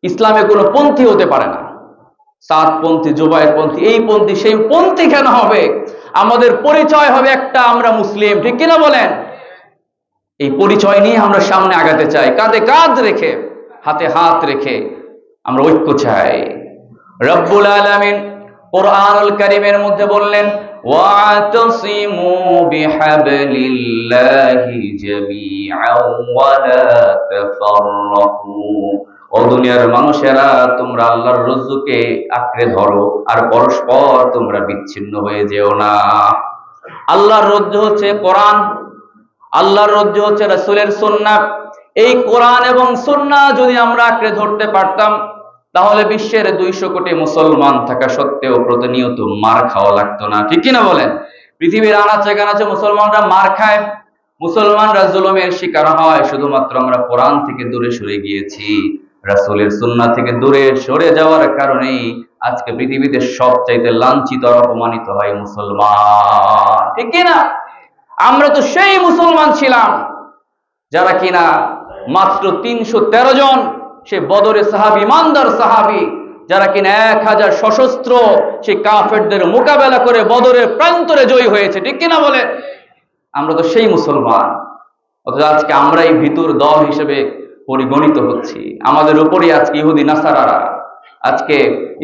ইসলামে কোনো পন্থী হতে পারে না। সাতপন্থী, জুবায়ের পন্থী, এই পন্থী সেই পন্থী কেন হবে? আমাদের পরিচয় হবে একটা, আমরা মুসলিম, ঠিক কিনা বলেন? এই পরিচয় নিয়ে আমরা সামনে আগাতে চাই, কাঁধে কাঁধ রেখে, হাতে হাত রেখে আমরা ঐক্য চাই। রব্বুল আলামিন কুরআনুল কারীমের মধ্যে বললেন, ওয়াতাসিমু বিহাবলিল্লাহি জামিআন ওয়া লা তাফাররাকু। ও দুনিয়ার মানুষেরা, তোমরা আল্লাহর রজ্জুকে আঁকড়ে ধরো আর পরস্পর তোমরা বিচ্ছিন্ন হয়ে যেও না। আল্লাহর রজ্জু হচ্ছে কোরআন, আল্লাহর রজ্জু হচ্ছে রাসূলের সুন্নাহ। এই কোরআন এবং সুন্নাহ যদি আমরা আঁকড়ে ধরতে পারতাম, তাহলে বিশ্বের 200 কোটি মুসলমান থাকা সত্ত্বেও প্রতিনিয়ত মার খাওয়া লাগতো না, ঠিক কিনা বলেন? পৃথিবীর আনাচে কানাচে মুসলমানরা মার খায়, মুসলমানরা জুলুমের শিকার হয়, শুধুমাত্র আমরা কোরআন থেকে দূরে সরে গিয়েছি। রাসূলের সুন্নাহ থেকে দূরে সরে যাওয়ার কারণেই আজকে পৃথিবীতে সবচাইতে লাঞ্ছিত আর অপমানিত হয় মুসলমান, ঠিক কিনা? আমরা তো সেই মুসলমান ছিলাম যারা কিনা মাত্র 313 জন, সে বদরের সাহাবী, ইমানদার সাহাবী, যারা কিনা 1000 সশস্ত্র সেই কাফেরদের মোকাবেলা করে বদরের প্রান্তরে জয়ী হয়েছে, ঠিক কিনা বলেন? আমরা তো সেই মুসলমান, অথচ আজকে আমরাই ভিতর দল হিসেবে পরিগণিত হচ্ছি। আমাদের উপরই আজকে ইহুদি নাসারারা, আজকে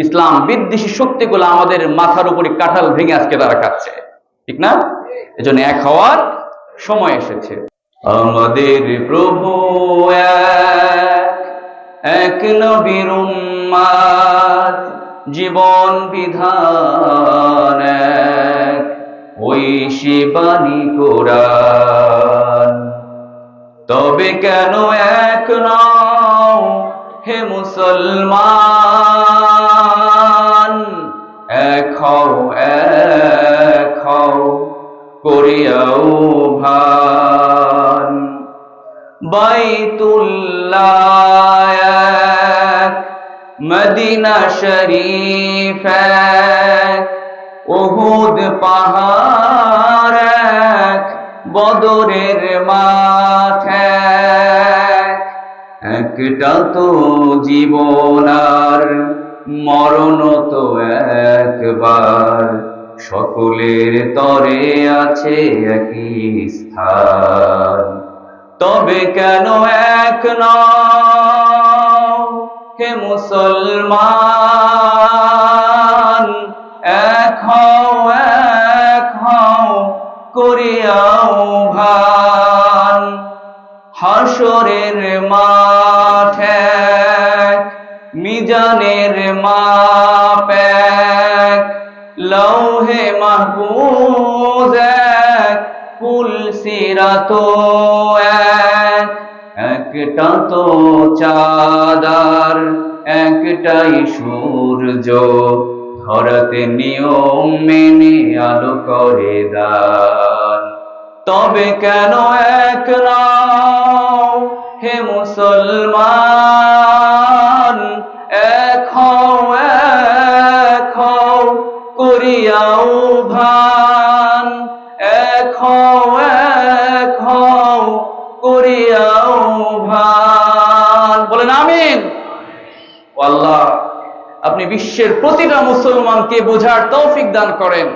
ইসলাম বিদ্বেষী শক্তিগুলো আমাদের মাথার উপরই কাঁঠাল ভেঙে আজকে তারা খাচ্ছে, ঠিক না? এজন্য এক হওয়ার সময় এসেছে। আমাদের প্রভু এক নবীর উম্মত, জীবন বিধান এক, ওই সে বাণী কোরআন। তবে কেন এক নও হে মুসলমান? এক হও, এক হও করিয়াও ভান। বাইতুল্লাহ এক, মদিনা শরীফ এক, উহুদ পাহাড় এক, বদরের মাঠ এক। একটা তো জীবন আর মরণ তো একবার, সকলের তরে আছে একই স্থান। তবে কেন এক নও হে মুসলমান? এক হও, এক হও করিয়াও ভান। হাসরের মাঠ এক, মিজানের মাপ এক, লৌহে মাহফুজ এক, কুল সিরাত এক। একটা তো চাঁদার একটাই সূর্য, ধরাতে নিয়ম মেনে আলো করে দান। তবে কেন এক নও হে মুসলমান? এক হও, এক হও করিয়াও ভান। এক হও, এক হও করিয়াও ভান। বলেন আমিন। ও আল্লাহ, আপনি বিশ্বের প্রতিটা মুসলমানকে বোঝার তৌফিক দান করেন।